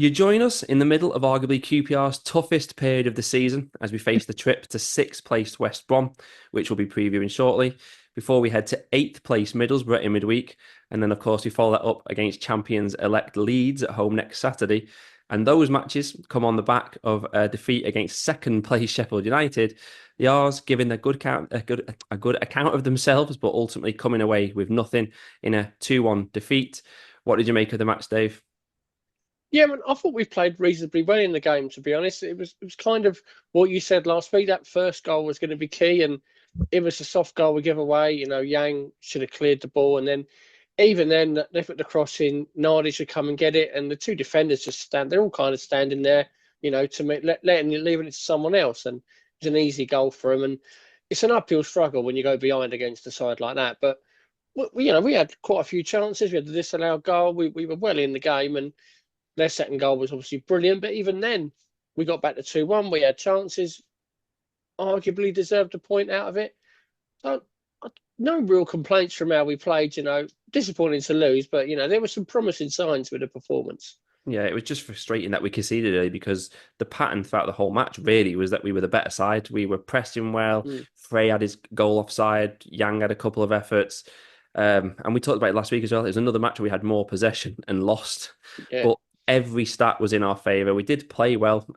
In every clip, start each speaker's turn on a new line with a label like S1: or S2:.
S1: You join us in the middle of arguably QPR's toughest period of the season as we face the trip to sixth place West Brom, which we'll be previewing shortly, before we head to eighth place Middlesbrough in midweek. And then, of course, we follow that up against champions-elect Leeds at home next Saturday. And those matches come on the back of a defeat against second place Sheffield United. The R's giving a good account of themselves, but ultimately coming away with nothing in a 2-1 defeat. What did you make of the match, Dave?
S2: Yeah, I, mean, I thought we played reasonably well in the game, to be honest. It was kind of what you said last week. That first goal was going to be key, and it was a soft goal we give away. Yang should have cleared the ball, and then even then they put the cross in. Nardi should come and get it, and the two defenders just stand. They're all kind of standing there, to make, leaving it to someone else, and it's an easy goal for them. And it's an uphill struggle when you go behind against a side like that. But we had quite a few chances. We had the disallowed goal. We were well in the game, and their second goal was obviously brilliant, but even then, we got back to 2-1. We had chances, arguably deserved a point out of it. So, no real complaints from how we played, disappointing to lose, but, there were some promising signs with the performance.
S1: Yeah, it was just frustrating that we conceded early because the pattern throughout the whole match really was that we were the better side. We were pressing well. Frey had his goal offside. Yang had a couple of efforts. And we talked about it last week as well. It was another match where we had more possession and lost.
S2: Yeah.
S1: But every stat was in our favour. We did play well.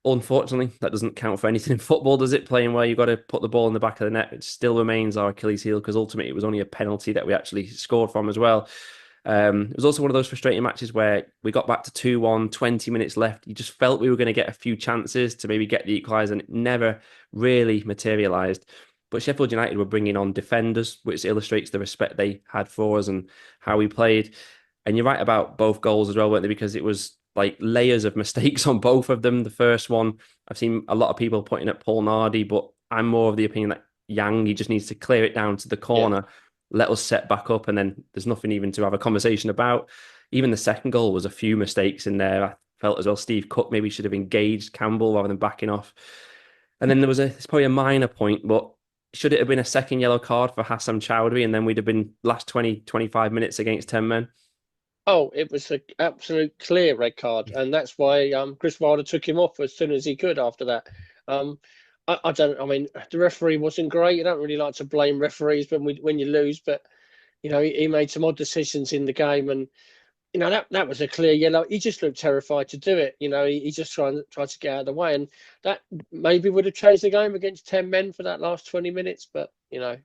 S1: Unfortunately, that doesn't count for anything in football, does it? Playing well, you've got to put the ball in the back of the net. It still remains our Achilles heel because ultimately it was only a penalty that we actually scored from as well. It was also one of those frustrating matches where we got back to 2-1, 20 minutes left. You just felt we were going to get a few chances to maybe get the equaliser, and it never really materialised. But Sheffield United were bringing on defenders, which illustrates the respect they had for us and how we played. And you're right about both goals as well, weren't they? Because it was like layers of mistakes on both of them. The first one, I've seen a lot of people pointing at Paul Nardi, but I'm more of the opinion that Yang, he just needs to clear it down to the corner, let us set back up, and then there's nothing even to have a conversation about. Even the second goal was a few mistakes in there. I felt as well Steve Cook maybe should have engaged Campbell rather than backing off. And then it's probably a minor point, but should it have been a second yellow card for Hassan Chowdhury, and then we'd have been last 20, 25 minutes against 10 men?
S2: Oh, it was an absolute clear red card, and that's why Chris Wilder took him off as soon as he could after that. I mean, the referee wasn't great. I don't really like to blame referees when you lose, but he made some odd decisions in the game, and that was a clear yellow. He just looked terrified to do it. He just tried to get out of the way, and that maybe would have changed the game against 10 men for that last 20 minutes, but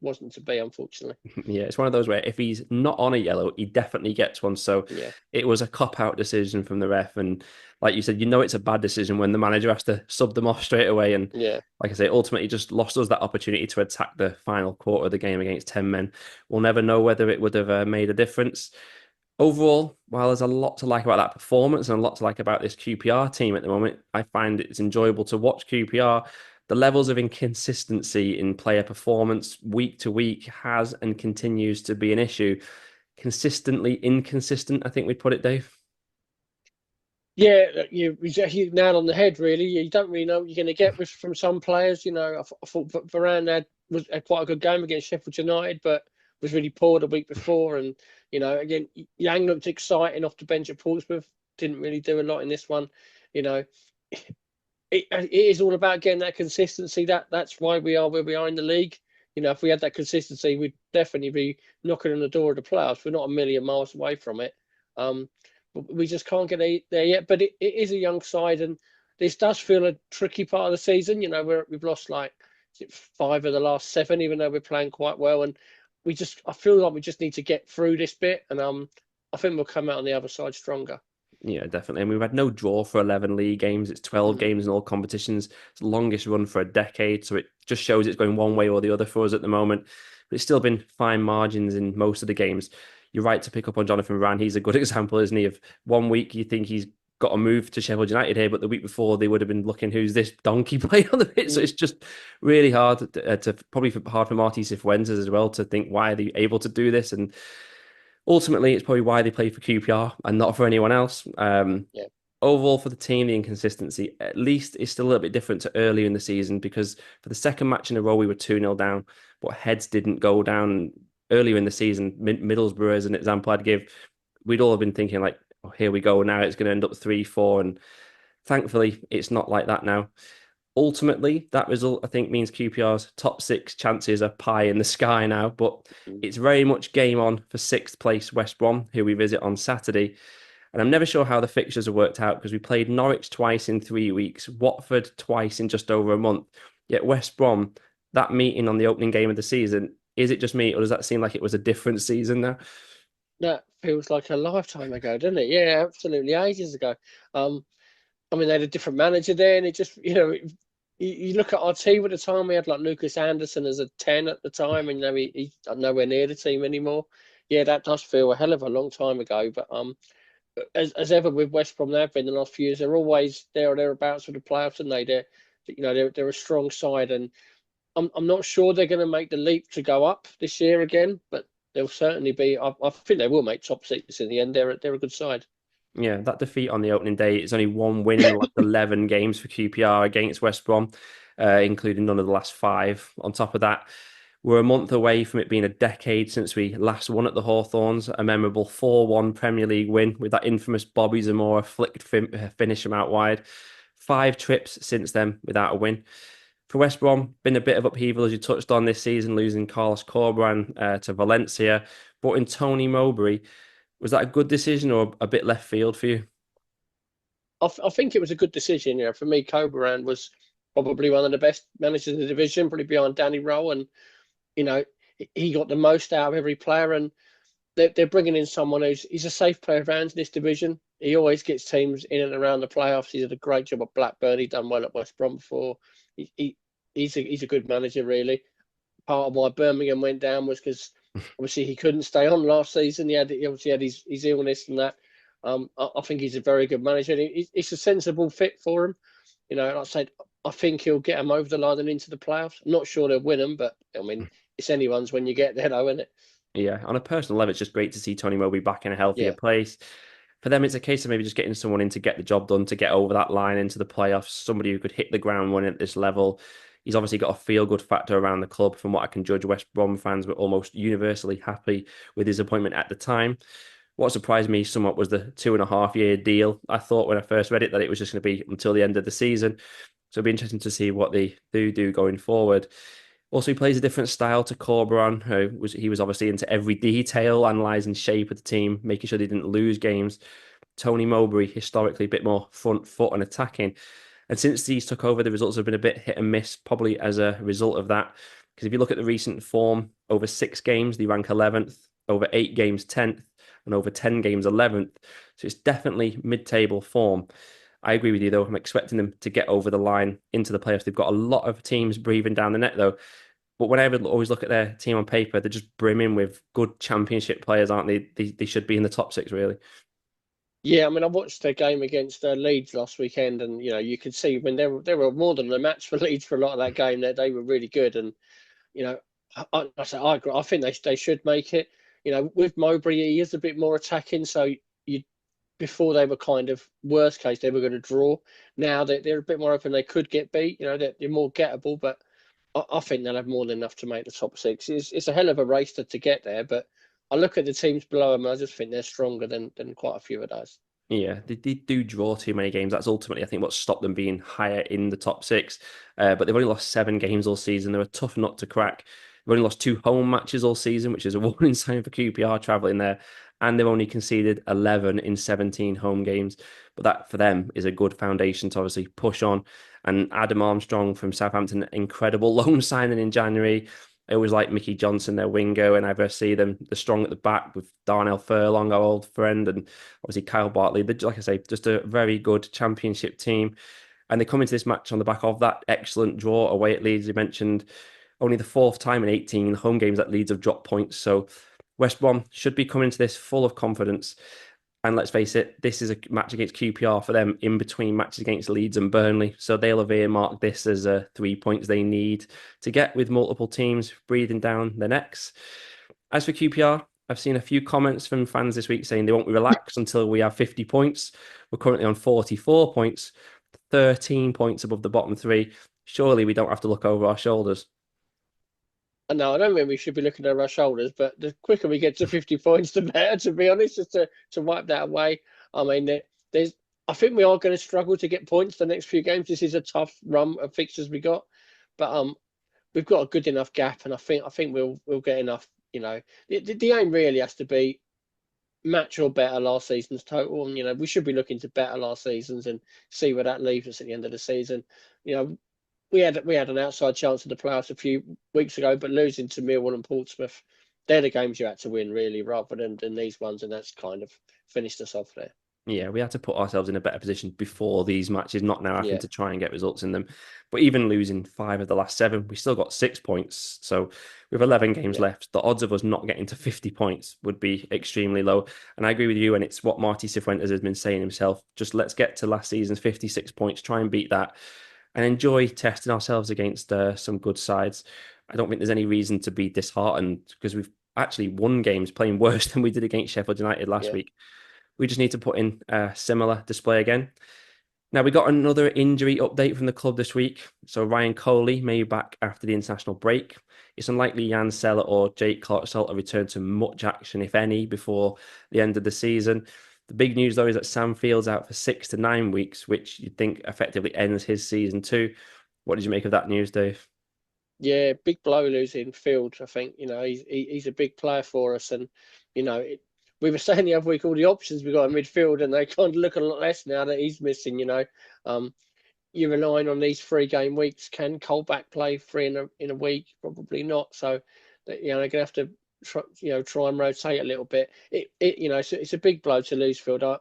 S2: wasn't to be, unfortunately.
S1: Yeah, it's one of those where if he's not on a yellow, he definitely gets one. So it was a cop-out decision from the ref, and like you said, it's a bad decision when the manager has to sub them off straight away. And like I say, ultimately just lost us that opportunity to attack the final quarter of the game against 10 men. We'll never know whether it would have made a difference. Overall, while there's a lot to like about that performance and a lot to like about this QPR team at the moment, I find it's enjoyable to watch QPR. The levels of inconsistency in player performance week to week has and continues to be an issue. Consistently inconsistent, I think we'd put it, Dave.
S2: Yeah, you nailed on the head, really. You don't really know what you're going to get from some players. I thought Varane had quite a good game against Sheffield United, but was really poor the week before. And, again, Yang looked exciting off the bench at Portsmouth. Didn't really do a lot in this one. It is all about getting that consistency. That's why we are where we are in the league. If we had that consistency, we'd definitely be knocking on the door of the playoffs. We're not a million miles away from it. But we just can't get there yet. But it is a young side, and this does feel a tricky part of the season. We've lost 5 of the last 7, even though we're playing quite well. And I feel like we just need to get through this bit, and I think we'll come out on the other side stronger.
S1: Yeah, definitely. And we've had no draw for 11 league games. It's 12 games in all competitions. It's the longest run for a decade. So it just shows it's going one way or the other for us at the moment. But it's still been fine margins in most of the games. You're right to pick up on Jonathan Varane. He's a good example, isn't he? Of one week you think he's got a move to Sheffield United here, but the week before they would have been looking, who's this donkey player on the pitch? So it's just really hard probably hard for Martí Cifuentes as well to think, why are they able to do this? And ultimately, it's probably why they play for QPR and not for anyone else. Overall, for the team, the inconsistency at least is still a little bit different to earlier in the season, because for the second match in a row, we were 2-0 down, but heads didn't go down. Earlier in the season, Middlesbrough, as an example I'd give, we'd all have been thinking oh, here we go. Now it's going to end up 3-4. And thankfully, it's not like that now. Ultimately, that result, I think, means QPR's top six chances are pie in the sky now, but it's very much game on for sixth place West Brom, who we visit on Saturday. And I'm never sure how the fixtures have worked out because we played Norwich twice in 3 weeks, Watford twice in just over a month. Yet West Brom, that meeting on the opening game of the season, is it just me or does that seem like it was a different season now?
S2: That feels like a lifetime ago, doesn't it? Yeah, absolutely, ages ago. I mean, they had a different manager there, and it just, you look at our team at the time. We had like Lucas Anderson as a 10 at the time, and he's nowhere near the team anymore. Yeah, that does feel a hell of a long time ago. But as ever with West Brom, they've been the last few years. They're always there or thereabouts for the playoffs, and they're a strong side, and I'm not sure they're going to make the leap to go up this year again, but they'll certainly be. I think they will make top six in the end. They're a good side.
S1: Yeah, that defeat on the opening day is only one win in the last 11 games for QPR against West Brom, including none of the last five. On top of that, we're a month away from it being a decade since we last won at the Hawthorns, a memorable 4-1 Premier League win with that infamous Bobby Zamora flicked finish from out wide. 5 trips since then without a win. For West Brom, been a bit of upheaval as you touched on this season, losing Carlos Corberán to Valencia. But in Tony Mowbray, was that a good decision or a bit left field for you?
S2: I think it was a good decision. For me, Coburn was probably one of the best managers in the division, probably behind Danny Rowe, and you know he got the most out of every player. And they're bringing in someone he's a safe pair of hands in this division. He always gets teams in and around the playoffs. He did a great job at Blackburn. He done well at West Brom before. He's a good manager, really. Part of why Birmingham went down was because obviously he couldn't stay on last season. He obviously had his illness and that. I think he's a very good manager. It's a sensible fit for him. Like I said, I think he'll get them over the line and into the playoffs. I'm not sure they'll win them, but I mean, it's anyone's when you get there, though, isn't it?
S1: Yeah, on a personal level, it's just great to see Tony Mowbray back in a healthier
S2: Yeah.
S1: place. For them, it's a case of maybe just getting someone in to get the job done, to get over that line into the playoffs, somebody who could hit the ground running at this level. He's obviously got a feel-good factor around the club. From what I can judge, West Brom fans were almost universally happy with his appointment at the time. What surprised me somewhat was the 2.5-year deal. I thought when I first read it that it was just going to be until the end of the season. So it'll be interesting to see what they do going forward. Also, he plays a different style to Corberan, he was obviously into every detail, analysing shape of the team, making sure they didn't lose games. Tony Mowbray, historically a bit more front foot and attacking. And since he's took over, the results have been a bit hit and miss, probably as a result of that. Because if you look at the recent form, over 6 games, they rank 11th, over 8 games, 10th, and over 10 games, 11th. So it's definitely mid-table form. I agree with you, though. I'm expecting them to get over the line into the playoffs. They've got a lot of teams breathing down the net, though. But when I would always look at their team on paper, they're just brimming with good championship players, aren't they? They should be in the top six, really.
S2: Yeah, I mean, I watched their game against Leeds last weekend, and you could see when they were more than a match for Leeds for a lot of that game. That they were really good, and you know, I agree. I think they should make it. With Mowbray, he is a bit more attacking, so you before they were kind of worst case they were going to draw. Now they're a bit more open. They could get beat. They're more gettable, but I think they'll have more than enough to make the top six. It's a hell of a race to get there, but I look at the teams below them and I just think they're stronger than quite a few of those.
S1: Yeah, they do draw too many games. That's ultimately, I think, what stopped them being higher in the top six. But they've only lost 7 games all season. They're a tough nut to crack. They've only lost 2 home matches all season, which is a warning sign for QPR travelling there. And they've only conceded 11 in 17 home games. But that, for them, is a good foundation to obviously push on. And Adam Armstrong from Southampton, incredible loan signing in January. I always like Mickey Johnson, their winger, whenever I see them. They're strong at the back with Darnell Furlong, our old friend, and obviously Kyle Bartley. They're, like I say, just a very good championship team. And they come into this match on the back of that excellent draw away at Leeds. You mentioned only the 4th time in 18 home games that Leeds have dropped points. So West Brom should be coming to this full of confidence. And let's face it, this is a match against QPR for them in between matches against Leeds and Burnley. So they'll have earmarked this as 3 points they need to get with multiple teams breathing down their necks. As for QPR, I've seen a few comments from fans this week saying they won't relax until we have 50 points. We're currently on 44 points, 13 points above the bottom 3. Surely we don't have to look over our shoulders.
S2: No, I don't think we should be looking over our shoulders, but the quicker we get to 50 points, the better, to be honest, just to wipe that away. I mean, there's. I think we are going to struggle to get points the next few games. This is a tough run of fixtures we got, but we've got a good enough gap, and I think we'll get enough. The aim really has to be match or better last season's total, and we should be looking to better last season's and see where that leaves us at the end of the season. We had an outside chance of the playoffs a few weeks ago, but losing to Millwall and Portsmouth, they're the games you had to win really, rather than these ones, and that's kind of finished us off there.
S1: Yeah, we had to put ourselves in a better position before these matches, not now having
S2: Yeah,
S1: to try and get results in them. But even losing 5 of the last 7, we still got 6 points. So with 11 games
S2: yeah,
S1: left, the odds of us not getting to 50 points would be extremely low. And I agree with you, and it's what Marty Cifuentes has been saying himself. Just let's get to last season's 56 points, try and beat that, and enjoy testing ourselves against some good sides. I don't think there's any reason to be disheartened because we've actually won games playing worse than we did against Sheffield United last
S2: yeah.
S1: week. We just need to put in a similar display again. Now, we got another injury update from the club this week. So Ryan Coley may be back after the international break. It's unlikely Jan Seller or Jake Clark-Salter return to much action, if any, before the end of the season. The big news, though, is that Sam Field's out for 6 to 9 weeks, which you'd think effectively ends his season too. What did you make of that news, Dave?
S2: Yeah, big blow losing Field. I think he's a big player for us, and we were saying the other week all the options we got in midfield, and they kind of look a lot less now that he's missing. You're relying on these 3-game weeks. Can Colback play 3 in a week? Probably not. So, they're going to have to try and rotate a little bit. It's a big blow to lose Field. I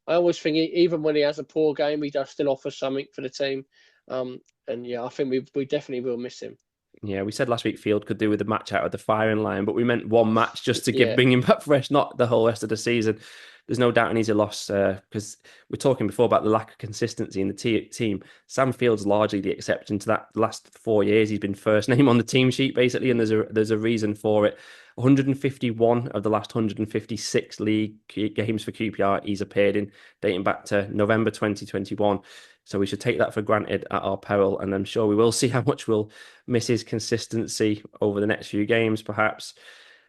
S2: always think even when he has a poor game, he does still offer something for the team. And yeah, I think we definitely will miss him.
S1: Yeah, we said last week Field could do with a match out of the firing line, but we meant one match just to
S2: Yeah,
S1: bring him back fresh, not the whole rest of the season. There's no doubt he's a loss because we're talking before about the lack of consistency in the team. Sam Field's largely the exception to that. The last 4 years, he's been first name on the team sheet basically, and there's a reason for it. 151 of the last 156 league games for QPR he's appeared in, dating back to November 2021. So we should take that for granted at our peril, and I'm sure we will see how much we'll miss his consistency over the next few games, perhaps.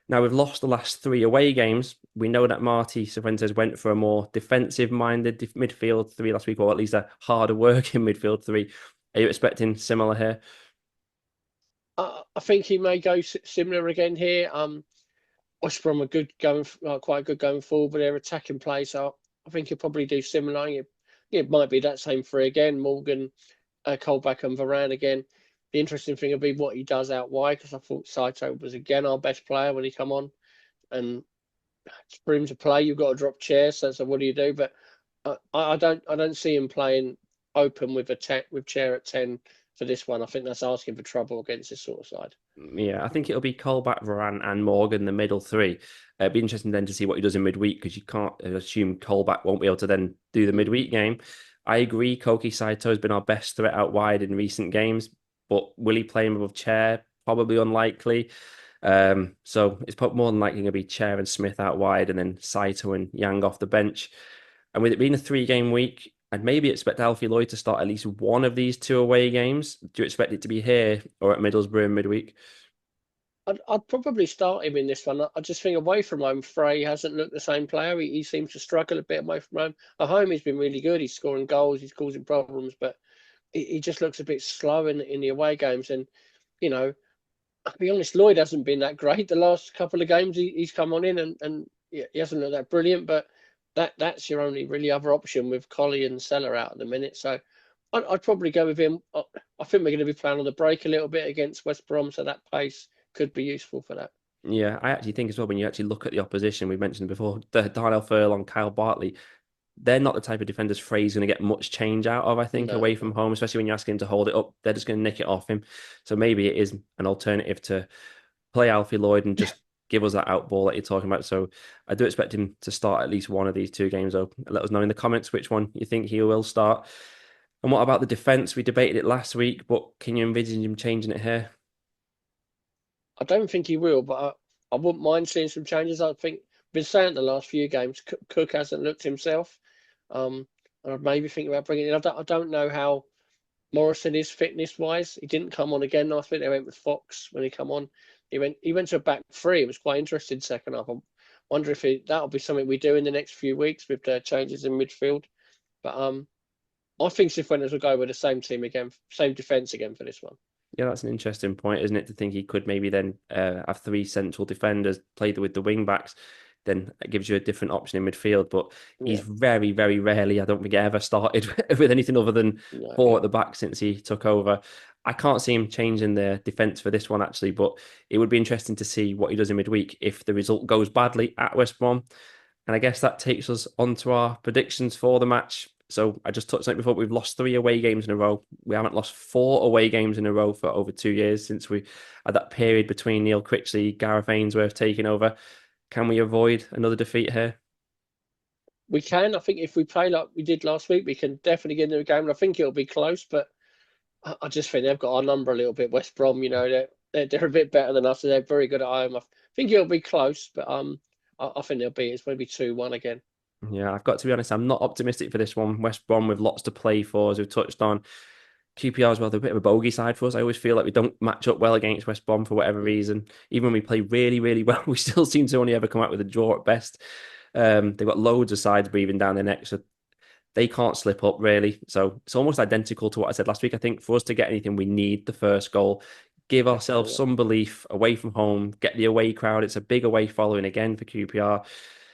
S1: Now, we've lost the last 3 away games. We know that Marty Cifuentes went for a more defensive-minded midfield 3 last week, or at least a harder working midfield 3. Are you expecting similar here?
S2: I think he may go similar again here. West Brom are quite good going forward, but their attacking play. So I think he'll probably do similar. It might be that same 3 again. Morgan, Colback, and Varane again. The interesting thing will be what he does out wide, because I thought Saito was again our best player when he come on, and for him to play, you've got to drop chairs. So what do you do? But I don't see him playing open with chair at 10 for this one. I think that's asking for trouble against this sort of side.
S1: Yeah, I think it'll be Colback, Varane, and Morgan, the middle 3. It'd be interesting then to see what he does in midweek, because you can't assume Colback won't be able to then do the midweek game. I agree, Koki Saito has been our best threat out wide in recent games, but will he play him above Chair? Probably unlikely. So it's more than likely going to be Chair and Smith out wide, and then Saito and Yang off the bench. And with it being a 3-game week, I'd maybe expect Alfie Lloyd to start at least one of these 2 away games. Do you expect it to be here or at Middlesbrough in midweek?
S2: I'd probably start him in this one. I just think away from home, Frey hasn't looked the same player. He seems to struggle a bit away from home. At home, he's been really good. He's scoring goals. He's causing problems, but he just looks a bit slow in the away games. And, I'll be honest, Lloyd hasn't been that great the last couple of games he's come on in, and he hasn't looked that brilliant, but that's your only really other option with Collie and Seller out at the minute. So I'd probably go with him. I think we're going to be playing on the break a little bit against West Brom, so that pace could be useful for that.
S1: Yeah, I actually think as well, when you actually look at the opposition, we mentioned before, the Darnell Furlong, Kyle Bartley, they're not the type of defenders Frey's going to get much change out of, I think,
S2: No,
S1: away from home, especially when you're asking him to hold it up. They're just going to nick it off him. So maybe it is an alternative to play Alfie Lloyd and just give us that out ball that you're talking about. So I do expect him to start at least one of these 2 games. So let us know in the comments which one you think he will start. And what about the defence? We debated it last week, but can you envision him changing it here?
S2: I don't think he will, but I wouldn't mind seeing some changes. I think I've been saying the last few games, Cook hasn't looked himself. And I'd maybe think about bringing in. I don't know how Morrison is fitness wise. He didn't come on again last week. They went with Fox when he come on. He went to a back 3. It was quite interesting second half. I Wonder if that'll be something we do in the next few weeks with the changes in midfield. But I think Cifuentes will go with the same team again, same defence again for this one.
S1: Yeah, that's an interesting point, isn't it? To think he could maybe then have three central defenders, play with the wing backs, then it gives you a different option in midfield. But he's very, very rarely, I don't think, ever started with anything other than four at the back since he took over. I can't see him changing the defence for this one, actually, but it would be interesting to see what he does in midweek if the result goes badly at West Brom. And I guess that takes us on to our predictions for the match. So I just touched on it before. We've lost 3 away games in a row. We haven't lost 4 away games in a row for over 2 years since we had that period between Neil Critchley, Gareth Ainsworth taking over. Can we avoid another defeat here?
S2: We can. I think if we play like we did last week, we can definitely get into a game. And I think it'll be close, but I just think they've got our number a little bit. West Brom, they're a bit better than us, and they're very good at home. I think it'll be close, but I think it's maybe 2-1 again.
S1: Yeah, I've got to be honest, I'm not optimistic for this one. West Brom with lots to play for, as we've touched on. QPR as well, they're a bit of a bogey side for us. I always feel like we don't match up well against West Brom for whatever reason. Even when we play really, really well, we still seem to only ever come out with a draw at best. They've got loads of sides breathing down their necks, so they can't slip up really. So it's almost identical to what I said last week. I think for us to get anything, we need the first goal. Give ourselves some belief away from home, get the away crowd. It's a big away following again for QPR.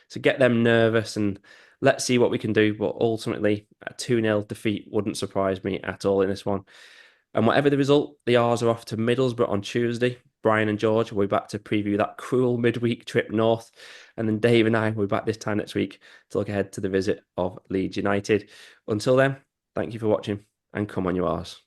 S1: So get them nervous and let's see what we can do. But ultimately, a 2-0 defeat wouldn't surprise me at all in this one. And whatever the result, the R's are off to Middlesbrough on Tuesday. Brian and George will be back to preview that cruel midweek trip north. And then Dave and I will be back this time next week to look ahead to the visit of Leeds United. Until then, thank you for watching and come on you R's.